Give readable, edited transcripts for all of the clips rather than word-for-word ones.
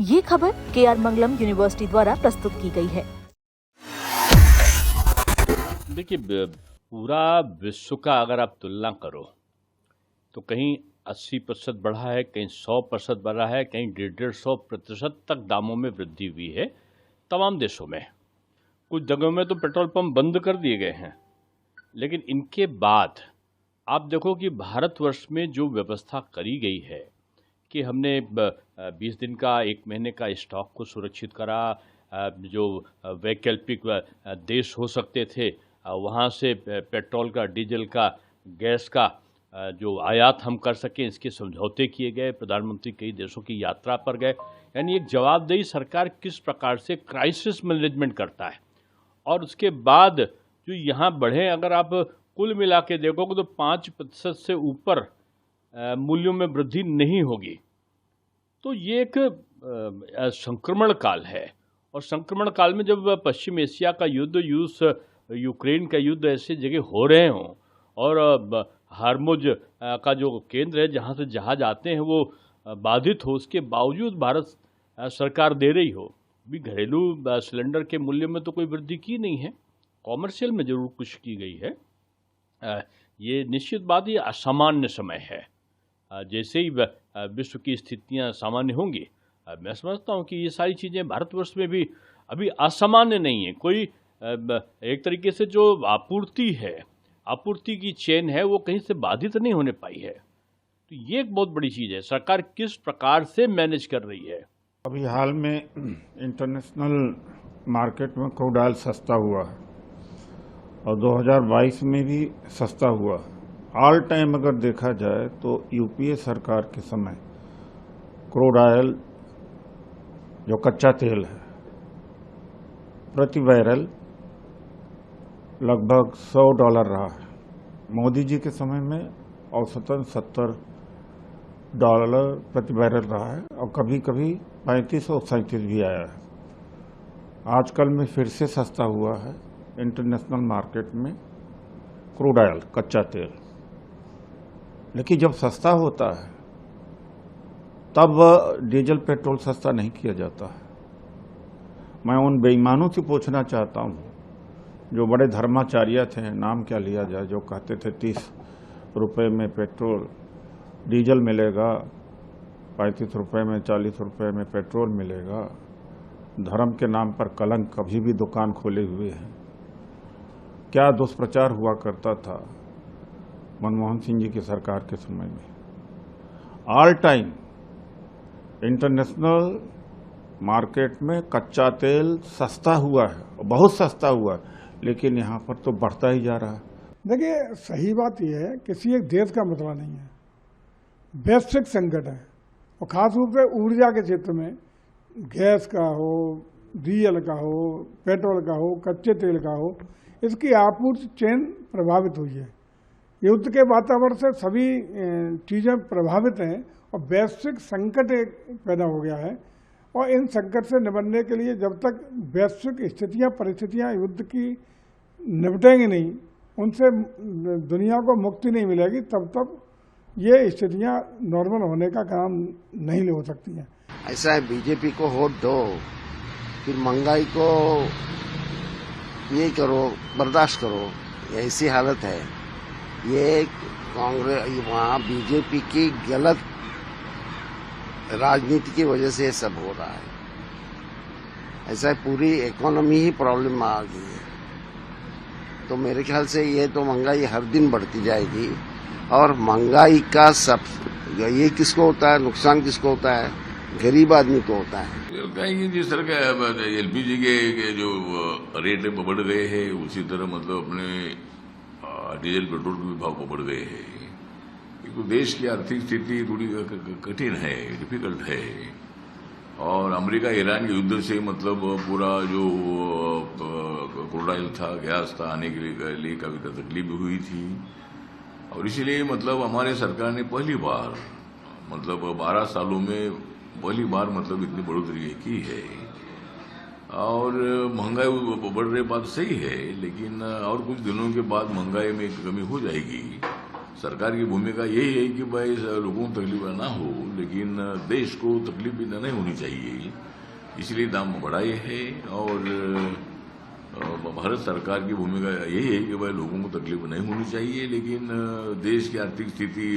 ये खबर KR मंगलम university द्वारा प्रस्तुत की गई है। देखिए, पूरा विश्व का अगर आप तुलना करो तो कहीं 80% बढ़ा है, कहीं 100% बढ़ा है, कहीं 150% तक दामों में वृद्धि हुई है तमाम देशों में। कुछ जगहों में तो पेट्रोल पंप बंद कर दिए गए हैं। लेकिन इनके बाद आप देखो कि भारतवर्ष में जो व्यवस्था करी गई है कि हमने 20 दिन का, 1 महीने का स्टॉक को सुरक्षित करा, जो वैकल्पिक देश हो सकते थे वहाँ से पेट्रोल का, डीजल का, गैस का जो आयात हम कर सकें, इसके समझौते किए गए। प्रधानमंत्री कई देशों की यात्रा पर गए। यानी एक जवाबदेही सरकार किस प्रकार से क्राइसिस मैनेजमेंट करता है। और उसके बाद जो यहाँ बढ़े, अगर आप कुल मिला के देखोगे तो 5% से ऊपर मूल्यों में वृद्धि नहीं होगी। तो ये एक संक्रमण काल है। और संक्रमण काल में जब पश्चिम एशिया का युद्ध, यूक्रेन का युद्ध ऐसे जगह हो रहे हों और हार्मुज का जो केंद्र है जहाँ से जहाज आते हैं वो बाधित हो, उसके बावजूद भारत सरकार दे रही हो। भी घरेलू सिलेंडर के मूल्य में तो कोई वृद्धि की नहीं है, कॉमर्शियल में जरूर कुछ की गई है। ये निश्चित बात, ये असामान्य समय है। जैसे ही विश्व की स्थितियां सामान्य होंगी, मैं समझता हूं कि ये सारी चीज़ें भारतवर्ष में भी अभी असामान्य नहीं है। कोई एक तरीके से जो आपूर्ति की चेन है वो कहीं से बाधित नहीं होने पाई है। तो ये एक बहुत बड़ी चीज़ है, सरकार किस प्रकार से मैनेज कर रही है। अभी हाल में इंटरनेशनल मार्केट में क्रूड ऑयल सस्ता हुआ है और 2022 में भी सस्ता हुआ। ऑल टाइम अगर देखा जाए तो यूपीए सरकार के समय क्रूड ऑयल जो कच्चा तेल है प्रति बैरल लगभग $100 रहा है। मोदी जी के समय में औसतन $70 प्रति बैरल रहा है और कभी कभी 35 और 37 भी आया है। आजकल में फिर से सस्ता हुआ है इंटरनेशनल मार्केट में क्रूड ऑयल, कच्चा तेल। लेकिन जब सस्ता होता है तब डीजल पेट्रोल सस्ता नहीं किया जाता है। मैं उन बेईमानों से पूछना चाहता हूँ जो बड़े धर्माचार्य थे, नाम क्या लिया जाए, जो कहते थे 30 रुपये में पेट्रोल डीजल मिलेगा, 35 रुपये में, 40 रुपये में पेट्रोल मिलेगा। धर्म के नाम पर कलंक कभी भी दुकान खोले हुए हैं। क्या दुष्प्रचार हुआ करता था मनमोहन सिंह जी की सरकार के समय में। ऑल टाइम इंटरनेशनल मार्केट में कच्चा तेल सस्ता हुआ है, बहुत सस्ता हुआ है, लेकिन यहाँ पर तो बढ़ता ही जा रहा है। देखिए, सही बात यह है किसी एक देश का मसला नहीं है, वैश्विक संकट है। और खास रूप से ऊर्जा के क्षेत्र में गैस का हो, डीजल का हो, पेट्रोल का हो, कच्चे तेल का हो, इसकी आपूर्ति चेन प्रभावित हुई है। युद्ध के वातावरण से सभी चीज़ें प्रभावित हैं और वैश्विक संकट एक पैदा हो गया है। और इन संकट से निपटने के लिए जब तक वैश्विक स्थितियां, परिस्थितियां युद्ध की निपटेंगी नहीं, उनसे दुनिया को मुक्ति नहीं मिलेगी, तब तक ये स्थितियां नॉर्मल होने का काम नहीं हो सकती हैं। ऐसा है, बीजेपी को वोट दो, फिर महंगाई को ये करो, बर्दाश्त करो, ऐसी हालत है। ये कांग्रेस, वहाँ बीजेपी की गलत राजनीति की वजह से ये सब हो रहा है। ऐसा है, पूरी इकोनॉमी ही प्रॉब्लम में आ गई है। तो मेरे ख्याल से ये तो महंगाई हर दिन बढ़ती जाएगी। और महंगाई का सब ये किसको होता है, नुकसान किसको होता है? गरीब आदमी को होता है। कहीं जिस तरह का एलपीजी के जो रेट बढ़ गए हैं, उसी तरह मतलब अपने डीजल पेट्रोल के भी भाव बढ़ गए हैं। क्योंकि देश की आर्थिक स्थिति थोड़ी कठिन है, डिफिकल्ट है। और अमेरिका ईरान के युद्ध से मतलब पूरा जो क्रूड ऑयल था, गैस था, आने के लिए काफी तकलीफ हुई थी। और इसीलिए मतलब हमारे सरकार ने पहली बार मतलब 12 सालों में पहली बार मतलब इतनी बढ़ोतरी की है। और महंगाई बढ़ रही बात सही है, लेकिन और कुछ दिनों के बाद महंगाई में कमी हो जाएगी। सरकार की भूमिका यही है कि भाई लोगों को तकलीफ ना हो, लेकिन देश को तकलीफ भी नहीं होनी चाहिए, इसलिए दाम बढ़ाए हैं। और भारत सरकार की भूमिका यही है कि भाई लोगों को तकलीफ नहीं होनी चाहिए, लेकिन देश की आर्थिक स्थिति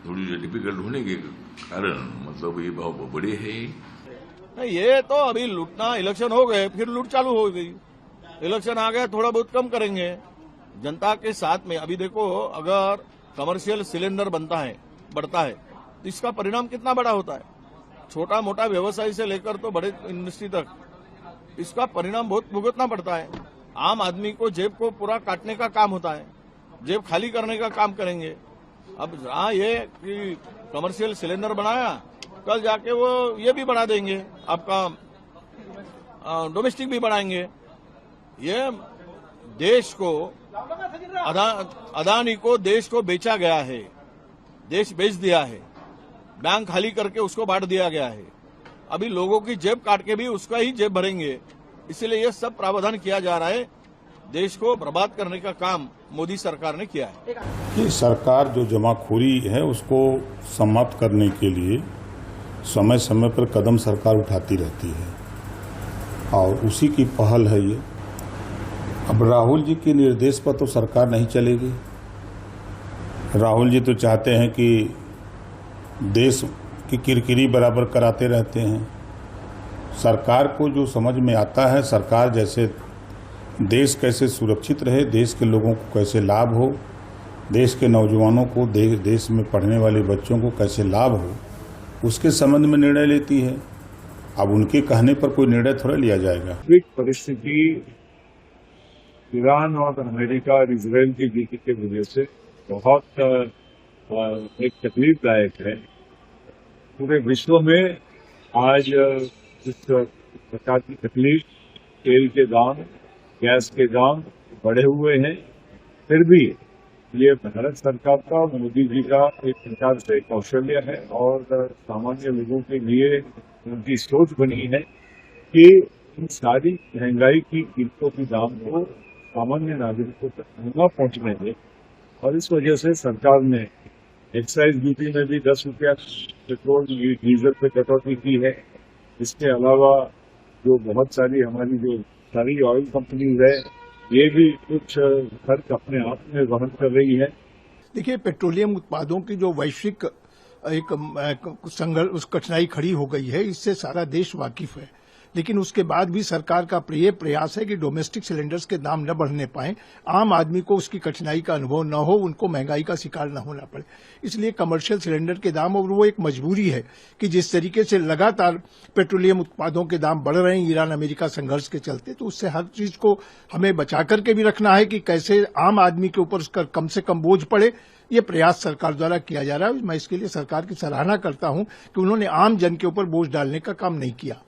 थोड़ी डिफिकल्ट होने के कारण मतलब ये भाव बढ़े हैं। नहीं, ये तो अभी लूटना, इलेक्शन हो गए फिर लूट चालू हो गई, इलेक्शन आ गया थोड़ा बहुत कम करेंगे जनता के साथ में। अभी देखो, अगर कमर्शियल सिलेंडर बढ़ता है तो इसका परिणाम कितना बड़ा होता है। छोटा मोटा व्यवसाय से लेकर तो बड़े इंडस्ट्री तक इसका परिणाम बहुत भुगतना पड़ता है। आम आदमी को जेब को पूरा काटने का काम होता है, जेब खाली करने का काम करेंगे। अब जहां ये कि कमर्शियल सिलेंडर बनाया, कल जाके वो ये भी बढ़ा देंगे, आपका डोमेस्टिक भी बढ़ाएंगे। ये देश को अदानी को देश को बेचा गया है, देश बेच दिया है, बैंक खाली करके उसको बांट दिया गया है। अभी लोगों की जेब काट के भी उसका ही जेब भरेंगे, इसलिए ये सब प्रावधान किया जा रहा है। देश को बर्बाद करने का काम मोदी सरकार ने किया है। कि सरकार जो जमाखोरी है उसको समाप्त करने के लिए समय समय पर कदम सरकार उठाती रहती है और उसी की पहल है ये। अब राहुल जी के निर्देश पर तो सरकार नहीं चलेगी। राहुल जी तो चाहते हैं कि देश की किरकिरी बराबर कराते रहते हैं। सरकार को जो समझ में आता है, सरकार जैसे देश कैसे सुरक्षित रहे, देश के लोगों को कैसे लाभ हो, देश के नौजवानों को, देश में पढ़ने वाले बच्चों को कैसे लाभ हो, उसके संबंध में निर्णय लेती है। अब उनके कहने पर कोई निर्णय थोड़ा लिया जाएगा। परिस्थिति ईरान और अमेरिका और इजराइल की जीत की वजह से बहुत एक तकलीफदायक है। पूरे विश्व में आज इस प्रकार की तकलीफ, तेल के दाम, गैस के दाम बढ़े हुए हैं। फिर भी ये भारत सरकार का, मोदी जी का एक प्रकार से कौशल्य है और सामान्य लोगों के लिए उनकी सोच बनी है कि इन सारी महंगाई की कीमतों के दाम को सामान्य नागरिकों तक न पहुंचने दें। और इस वजह से सरकार ने एक्साइज ड्यूटी में भी 10 रुपया पेट्रोल डीजल पे कटौती की है। इसके अलावा जो बहुत सारी हमारी जो सारी ऑयल कंपनीज है, ये भी कुछ खर्च अपने आप में वहन कर रही है। देखिए, पेट्रोलियम उत्पादों की जो वैश्विक एक संघर्ष, उस कठिनाई खड़ी हो गई है, इससे सारा देश वाकिफ है। लेकिन उसके बाद भी सरकार का ये प्रयास है कि डोमेस्टिक सिलेंडर्स के दाम न बढ़ने पाए, आम आदमी को उसकी कठिनाई का अनुभव न हो, उनको महंगाई का शिकार न होना पड़े। इसलिए कमर्शियल सिलेंडर के दाम, और वो एक मजबूरी है कि जिस तरीके से लगातार पेट्रोलियम उत्पादों के दाम बढ़ रहे हैं ईरान अमेरिका संघर्ष के चलते, तो उससे हर चीज को हमें बचा करके भी रखना है कि कैसे आम आदमी के ऊपर उसका कम से कम बोझ पड़े। ये प्रयास सरकार द्वारा किया जा रहा है। मैं इसके लिए सरकार की सराहना करता हूं कि उन्होंने आम जन के ऊपर बोझ डालने का काम नहीं किया।